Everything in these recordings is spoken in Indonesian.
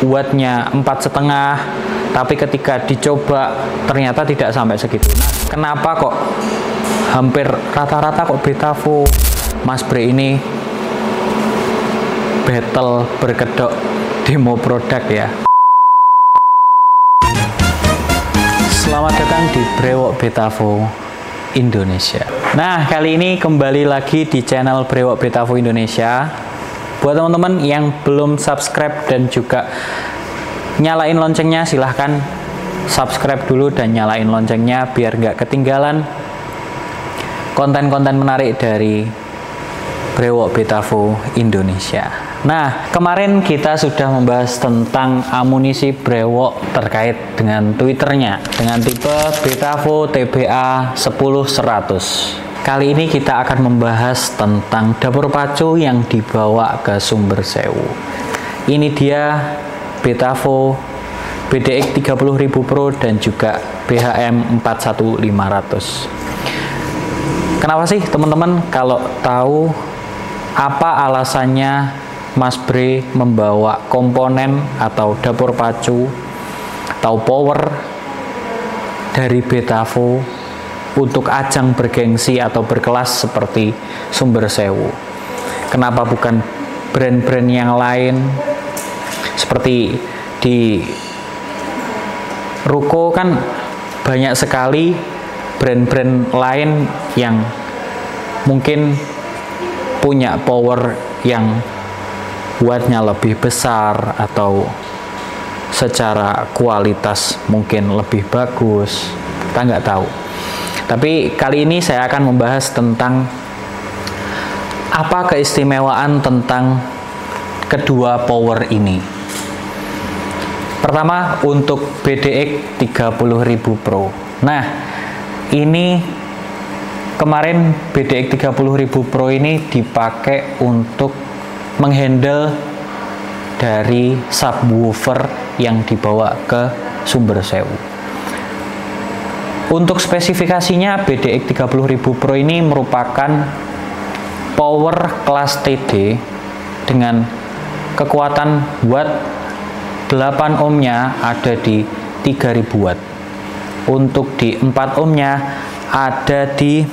wattnya 4,5, tapi ketika dicoba ternyata tidak sampai segitu. Nah, kenapa kok hampir rata-rata kok Betavo Mas Bre ini battle berkedok demo produk ya? Selamat datang di Brewok Betavo Indonesia. Nah, kali ini kembali lagi di channel Brewok Betavo Indonesia. Buat teman-teman yang belum subscribe dan juga nyalain loncengnya, silahkan subscribe dulu dan nyalain loncengnya biar nggak ketinggalan konten-konten menarik dari Brewok Betavo Indonesia. Nah, kemarin kita sudah membahas tentang amunisi Brewok terkait dengan Twitternya dengan tipe Betavo TBA 10100. Kali ini kita akan membahas tentang dapur pacu yang dibawa ke Sumber Sewu. Ini dia Betavo BDX 30.000 Pro dan juga BHM 41500. Kenapa sih teman-teman kalau tahu apa alasannya Mas Bre membawa komponen atau dapur pacu atau power dari Betavo untuk ajang bergengsi atau berkelas seperti Sumber Sewu? Kenapa bukan brand-brand yang lain? Seperti di ruko kan banyak sekali brand-brand lain yang mungkin punya power yang wattnya lebih besar atau secara kualitas mungkin lebih bagus, kita nggak tahu. Tapi kali ini saya akan membahas tentang apa keistimewaan tentang kedua power ini. Pertama, untuk BDX 30.000 Pro. Nah, ini kemarin BDX 30.000 Pro ini dipakai untuk menghandle dari subwoofer yang dibawa ke Sumber Sewu. Untuk spesifikasinya, BDX 30.000 Pro ini merupakan power kelas TD dengan kekuatan watt 8 ohmnya ada di 3000 watt. Untuk di 4 ohmnya ada di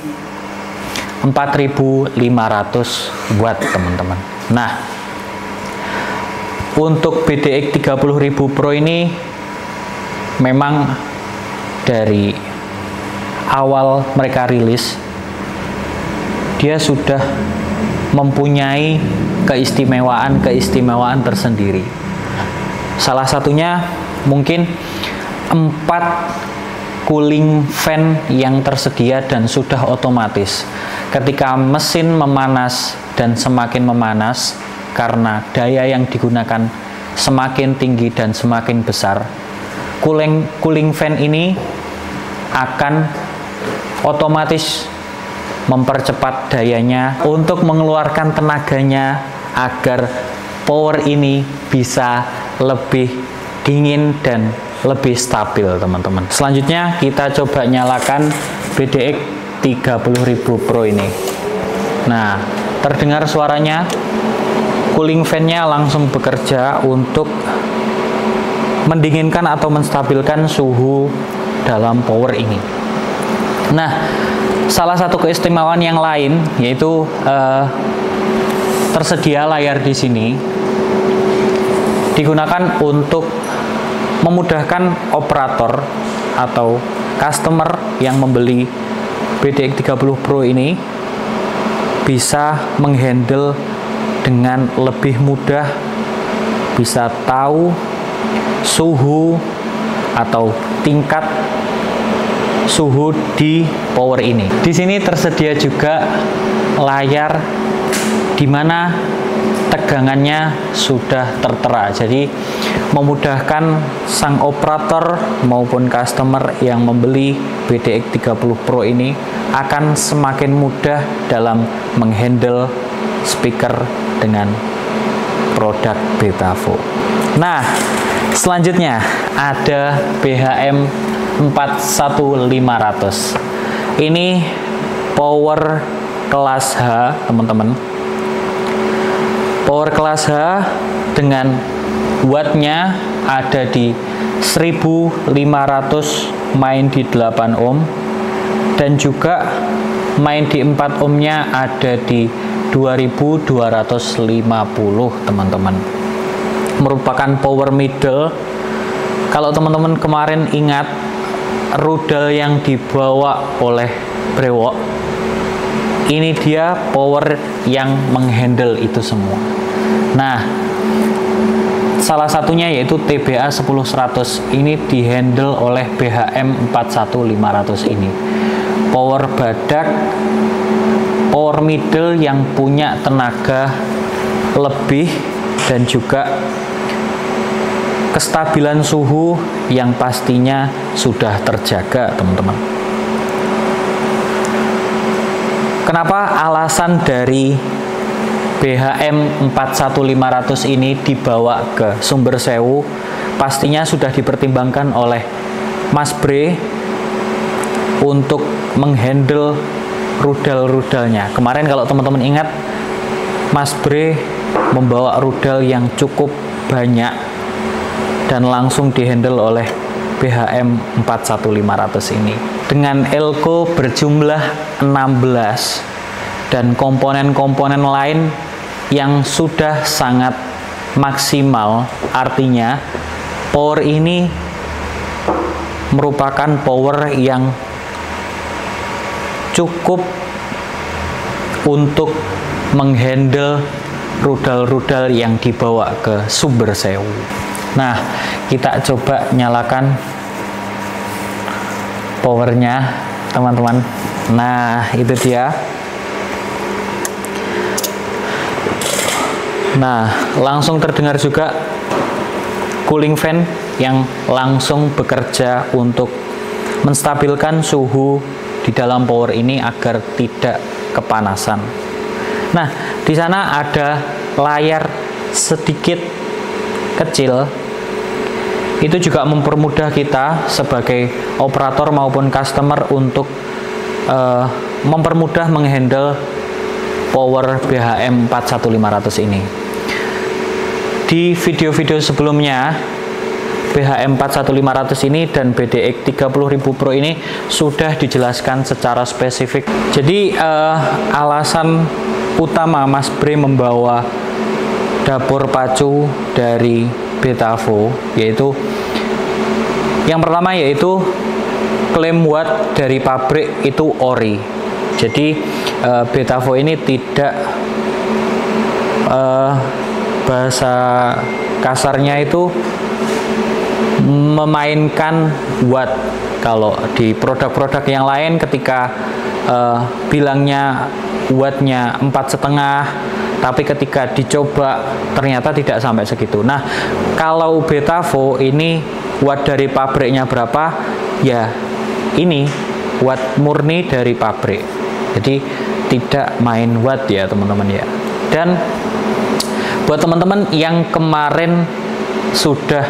4500 watt, teman-teman. Nah, untuk BDX 30.000 Pro ini memang dari awal mereka rilis dia sudah mempunyai keistimewaan tersendiri. Salah satunya mungkin 4 cooling fan yang tersedia dan sudah otomatis. Ketika mesin memanas dan semakin memanas karena daya yang digunakan semakin tinggi dan semakin besar, cooling fan ini akan otomatis mempercepat dayanya untuk mengeluarkan tenaganya agar power ini bisa lebih dingin dan lebih stabil, teman-teman. Selanjutnya kita coba nyalakan BDX 30.000 Pro ini. Nah, terdengar suaranya, cooling fan-nya langsung bekerja untuk mendinginkan atau menstabilkan suhu dalam power ini. Nah, salah satu keistimewaan yang lain yaitu tersedia layar di sini, digunakan untuk memudahkan operator atau customer yang membeli BDX 30 Pro ini bisa menghandle dengan lebih mudah, bisa tahu suhu atau tingkat suhu di power ini. Di sini tersedia juga layar di mana tegangannya sudah tertera, jadi memudahkan sang operator maupun customer yang membeli BDX 30 Pro ini akan semakin mudah dalam menghandle speaker dengan produk Betavo. Nah, selanjutnya ada BHM 41500. Ini power kelas H, teman-teman. Power kelas H dengan wattnya ada di 1500 main di 8 ohm, dan juga main di 4 ohmnya ada di 2250 teman-teman. Merupakan power middle. Kalau teman-teman kemarin ingat rudal yang dibawa oleh Brewok, ini dia power yang menghandle itu semua. Nah, salah satunya yaitu TBA 10100 ini dihandle oleh BHM 41500 ini. Power badak, power middle yang punya tenaga lebih dan juga kestabilan suhu yang pastinya sudah terjaga, teman-teman. Kenapa alasan dari BHM 41500 ini dibawa ke Sumber Sewu? Pastinya sudah dipertimbangkan oleh Mas Bre untuk menghandle rudal-rudalnya. Kemarin kalau teman-teman ingat, Mas Bre membawa rudal yang cukup banyak dan langsung dihandle oleh BHM 41500 ini. Dengan elko berjumlah 16 dan komponen-komponen lain yang sudah sangat maksimal, artinya power ini merupakan power yang cukup untuk menghandle rudal-rudal yang dibawa ke Sumber Sewu. Nah, kita coba nyalakan powernya, teman-teman. Nah, itu dia. Nah, langsung terdengar juga cooling fan yang langsung bekerja untuk menstabilkan suhu di dalam power ini agar tidak kepanasan. Nah, di sana ada layar sedikit kecil. Itu juga mempermudah kita sebagai operator maupun customer untuk mempermudah menghandle power BHM 41500 ini. Di video-video sebelumnya, BHM 41500 ini dan BDX 30000 Pro ini sudah dijelaskan secara spesifik. Jadi alasan utama Mas Bre membawa dapur pacu dari Betavo yaitu yang pertama yaitu klaim watt dari pabrik itu ori. Jadi Betavo ini tidak bahasa kasarnya itu memainkan watt. Kalau di produk-produk yang lain ketika bilangnya wattnya 4,5, tapi ketika dicoba ternyata tidak sampai segitu. Nah, kalau Betavo ini watt dari pabriknya berapa? Ya, ini watt murni dari pabrik. Jadi tidak main watt ya teman-teman ya. Dan buat teman-teman yang kemarin sudah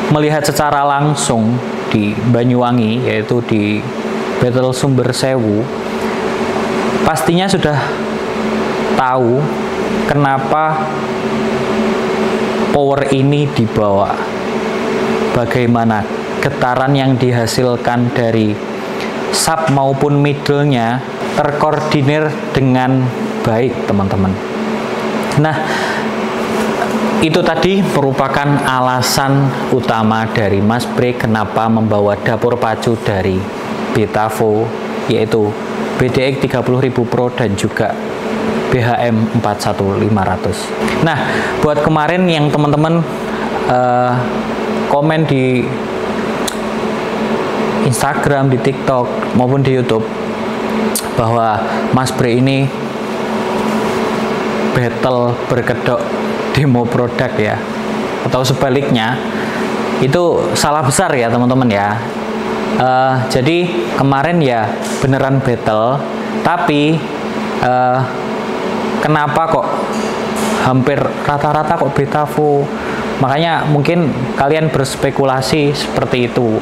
melihat secara langsung di Banyuwangi, yaitu di Battle Sumber Sewu, pastinya sudah tahu kenapa power ini dibawa, bagaimana getaran yang dihasilkan dari sub maupun middle-nya terkoordinir dengan baik teman-teman. Nah, itu tadi merupakan alasan utama dari Mas Bre kenapa membawa dapur pacu dari Betavo, yaitu BDX 30000 Pro dan juga BHM 41500. Nah, buat kemarin yang teman-teman komen di Instagram, di TikTok maupun di YouTube bahwa Mas Bre ini battle berkedok demo produk ya, atau sebaliknya, itu salah besar ya teman-teman ya. Jadi kemarin ya beneran battle, tapi kenapa kok hampir rata-rata kok Betavo? Makanya mungkin kalian berspekulasi seperti itu,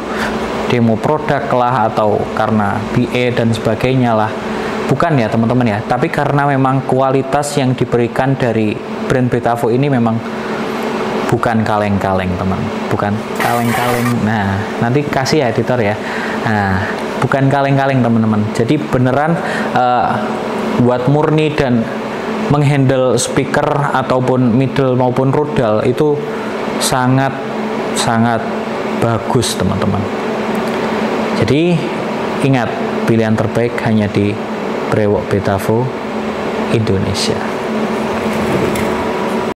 demo produk lah atau karena BA dan sebagainya lah. Bukan ya teman-teman ya, tapi karena memang kualitas yang diberikan dari brand Betavo ini memang bukan kaleng-kaleng teman, bukan kaleng-kaleng. Nah, nanti kasih ya editor ya. Nah, bukan kaleng-kaleng teman-teman. Jadi beneran buat murni dan menghandle speaker ataupun middle maupun rudal itu sangat bagus teman-teman. Jadi ingat, pilihan terbaik hanya di Brewok Betavo Indonesia.